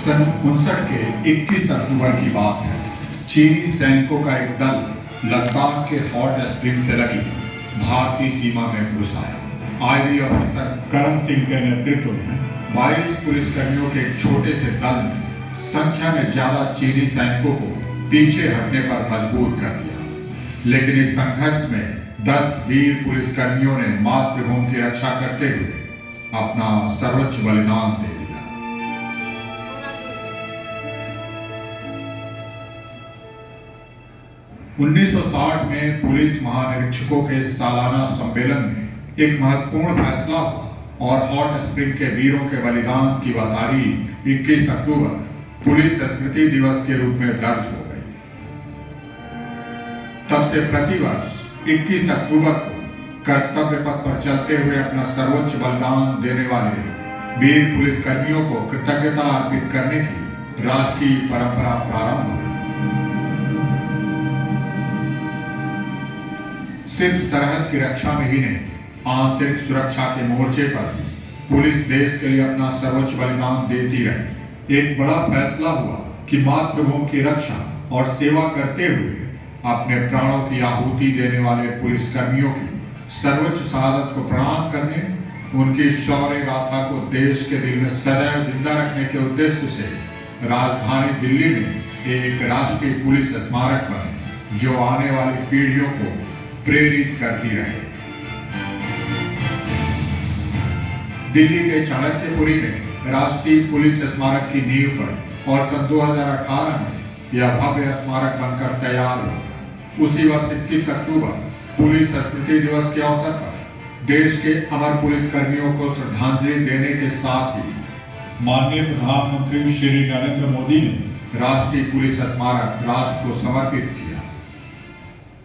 सन 59 के 21 अक्टूबर की बात है। चीनी सैनिकों का एक दल लद्दाख के हॉट स्प्रिंग से लगी भारतीय सीमा में घुस आया। आईबी ऑफिसर करण सिंह के नेतृत्व में 22 पुलिसकर्मियों के एक छोटे से दल ने संख्या में ज्यादा चीनी सैनिकों को पीछे हटने पर मजबूर कर दिया। लेकिन इस संघर्ष में 10 वीर पुलिसकर्मियों ने मातृभूमि की रक्षा करते हुए अपना सर्वोच्च बलिदान दे दिया। उन्नीस में पुलिस महानिरीक्षकों के सालाना सम्मेलन में एक महत्वपूर्ण फैसला हुआ और हॉट स्प्रिंग के वीरों के बलिदान की तारीख 21 अक्टूबर पुलिस स्मृति दिवस के रूप में दर्ज हो गई। तब से प्रतिवर्ष 21 अक्टूबर को कर्तव्य पथ पर चलते हुए अपना सर्वोच्च बलिदान देने वाले वीर पुलिसकर्मियों को कृतज्ञता अर्पित करने की राष्ट्रीय परंपरा प्रारंभ हुई। सिर्फ सरहद की रक्षा में ही नहीं, आंतरिक सुरक्षा के मोर्चे पर पुलिस देश के लिए अपना सर्वोच्च बलिदान देती रही। एक बड़ा फैसला हुआ कि मातृभूमि की रक्षा और सेवा करते हुए अपने प्राणों की आहुति देने वाले पुलिसकर्मियों की सर्वोच्च शहादत को प्रणाम करने, उनकी शौर्य गाथा को देश के दिल में सदैव जिंदा रखने के उद्देश्य से राजधानी दिल्ली में एक राष्ट्रीय पुलिस स्मारक बने जो आने वाली पीढ़ियों को प्रेरित करती रहे। दिल्ली के चाणक्यपुरी में राष्ट्रीय पुलिस स्मारक की नींव पर और सन 2018 में यह भव्य स्मारक बनकर तैयार हुआ। उसी वर्ष 21 अक्टूबर पुलिस स्मृति दिवस के अवसर पर देश के अमर पुलिसकर्मियों को श्रद्धांजलि देने के साथ ही माननीय प्रधानमंत्री श्री नरेंद्र मोदी ने राष्ट्रीय पुलिस स्मारक राष्ट्र को समर्पित किया।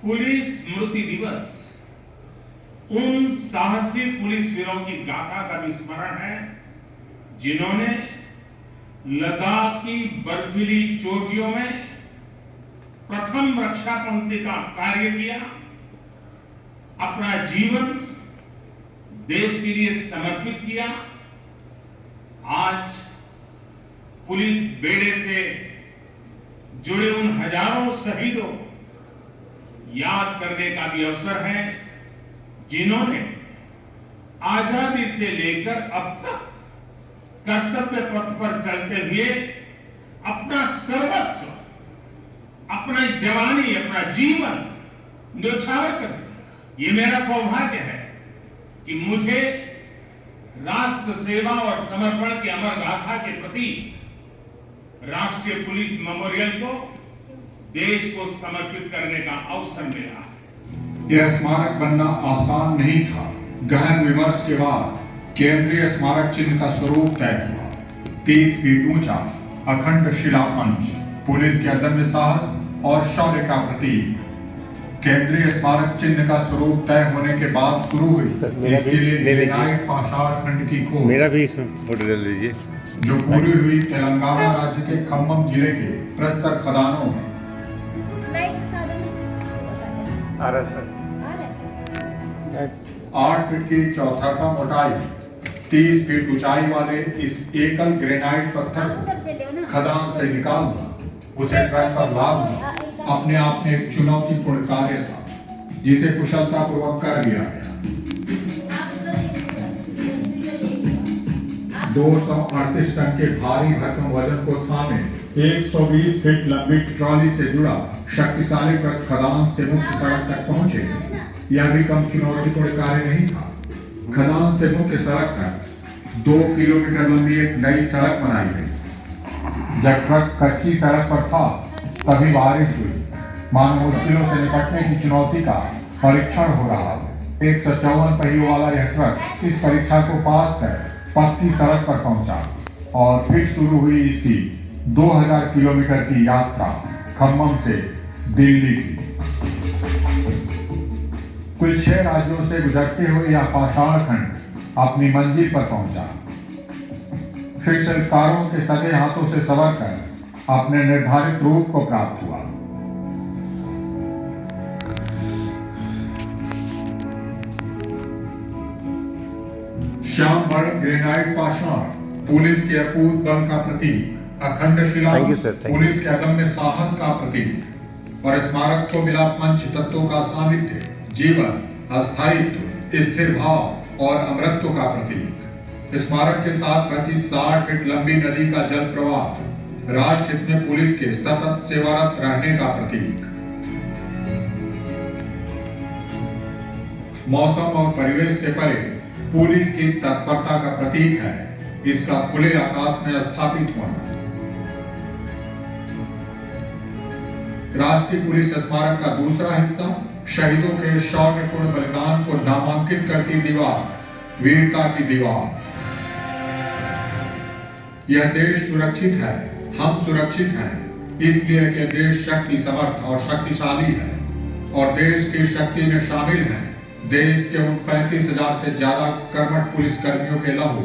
पुलिस स्मृति दिवस उन साहसी पुलिस वीरों की गाथा का भी स्मरण है जिन्होंने लद्दाख की बर्फीली चोटियों में प्रथम रक्षा पंक्ति का कार्य किया, अपना जीवन देश के लिए समर्पित किया। आज पुलिस बेड़े से जुड़े उन हजारों शहीदों याद करने का भी अवसर है जिन्होंने आजादी से लेकर अब तक कर्तव्य पथ पर चलते हुए अपना सर्वस्व, अपनी जवानी, अपना जीवन न्यौछावर कर दिया। ये मेरा सौभाग्य है कि मुझे राष्ट्र सेवा और समर्पण के अमर गाथा के प्रति राष्ट्रीय पुलिस मेमोरियल को देश को समर्पित करने का अवसर मिला है। यह स्मारक बनना आसान नहीं था। गहन विमर्श के बाद केंद्रीय स्मारक चिन्ह का स्वरूप तय हुआ। 30 फीट ऊंचा अखंड शिलापंच, पुलिस के अदम्य साहस और शौर्य का प्रतीक। केंद्रीय स्मारक चिन्ह का स्वरूप तय होने के बाद शुरू हुई इसके लिए ग्रेनाइट पाषाण खंड की खोज, मेरा भी इसमें फोटो ले लीजिए, जो पूरी हुई तेलंगाना राज्य के खम्मम जिले के प्रस्तर खदानों में। 8 फीट की चौथाका मोटाई, 30 फीट ऊंचाई वाले इस एकल ग्रेनाइट पत्थर को खदान से निकालना, उसे ट्रैक पर लादना अपने आप में एक चुनौतीपूर्ण कार्य था जिसे कुशलतापूर्वक कर लिया गया। 238 टन के भारी भरकम वजन को थामे 120 फीट लंबी ट्रॉली से जुड़ा शक्तिशाली ट्रक खदान से मुख्य सड़क तक पहुंचे। यह भी कम चुनौतीपूर्ण कार्य नहीं था। खदान से मुख्य सड़क तक 2 किलोमीटर लंबी एक नई सड़क बनाई गई। जब ट्रक कच्ची सड़क पर था तभी बारिश हुई। मानो मुश्किलों से निपटने की चुनौती का परीक्षण हो रहा था। 154 पहियों वाला यह ट्रक इस परीक्षा को पास कर पक्की सड़क पर पहुंचा और फिर शुरू हुई इसकी 2000 किलोमीटर की यात्रा खम्मम से दिल्ली की। कुल 6 राज्यों से गुजरते हुए यह पाषाण खंड अपनी मंजिल पर पहुंचा। फिर शिल्पकारों के सगे हाथों से संवर कर अपने निर्धारित रूप को प्राप्त हुआ। श्याम वर्ण ग्रेनाइट पाषाण पुलिस के अकूत बल का प्रतीक, अखंड शिला Thank you, sir. Thank you. Police के अदम्य साहस का प्रतीक और स्मारक को मिला पंच तत्वों का सानिध्य, जीवन, अस्थायित्व, स्थिर भाव और अमरत्व का प्रतीक। स्मारक के साथ प्रति 60 फीट लंबी नदी का जल प्रवाह राष्ट्र हित में पुलिस के सतत सेवारत रहने का प्रतीक। मौसम और परिवेश से परे पुलिस की तत्परता का प्रतीक है इसका खुले आकाश में स्थापित होना। राष्ट्रीय पुलिस स्मारक का दूसरा हिस्सा शहीदों के शौर्यपूर्ण बलिदान को नामांकित करती दीवार, वीरता की दीवार। यह देश सुरक्षित है, हम सुरक्षित हैं, इसलिए कि देश शक्ति समर्थ और शक्तिशाली है और देश की शक्ति में शामिल हैं देश के उन 35,000 से ज्यादा कर्मठ पुलिस कर्मियों के लहू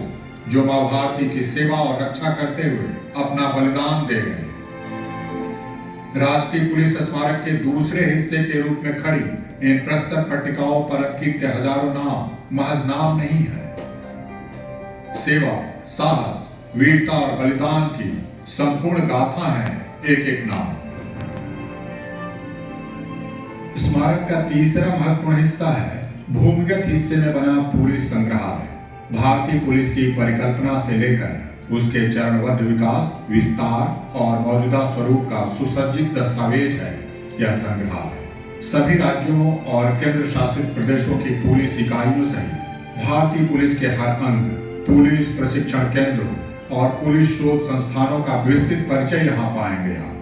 जो मां भारती की सेवा और रक्षा करते हुए अपना बलिदान दे गए। राष्ट्रीय पुलिस स्मारक के दूसरे हिस्से के रूप में खड़ी इन प्रस्तर पट्टिकाओं पर अंकित हजारों नाम महज नाम नहीं है, सेवा, साहस, वीरता और बलिदान की संपूर्ण गाथा है एक एक नाम। स्मारक का तीसरा महत्वपूर्ण हिस्सा है भूमिगत हिस्से में बना पुलिस संग्रहालय। भारतीय पुलिस की परिकल्पना से लेकर उसके चरणबद्ध विकास, विस्तार और मौजूदा स्वरूप का सुसज्जित दस्तावेज है यह संग्रहालय। सभी राज्यों और केंद्र शासित प्रदेशों की पुलिस इकाइयों सहित भारतीय पुलिस के हर अंग, पुलिस प्रशिक्षण केंद्रों और पुलिस शोध संस्थानों का विस्तृत परिचय यहाँ पाएंगे आप।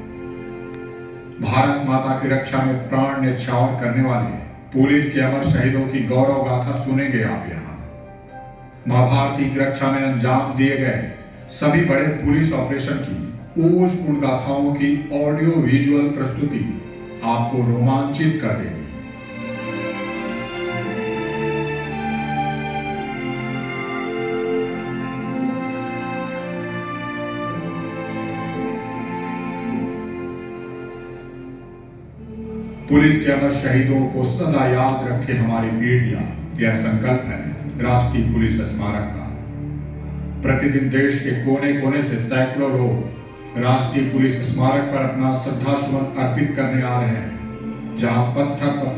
भारत माता की रक्षा में प्राण न्यौछावर करने वाले पुलिस के अमर शहीदों की गौरव गाथा सुनेंगे आप यहाँ। मां भारती की रक्षा में अंजाम दिए गए सभी बड़े पुलिस ऑपरेशन की ओजपूर्ण गाथाओं की ऑडियो विजुअल प्रस्तुति आपको रोमांचित कर देगी। पुलिस के अमर शहीदों को सदा याद रखे हमारी पीढ़ियां, यह संकल्प है राष्ट्रीय पुलिस स्मारक का। प्रतिदिन देश के कोने कोने से सैकड़ों लोग राष्ट्रीय पुलिस स्मारक पर अपना श्रद्धासुमन अर्पित करने आ रहे हैं, जहां पत्थर पर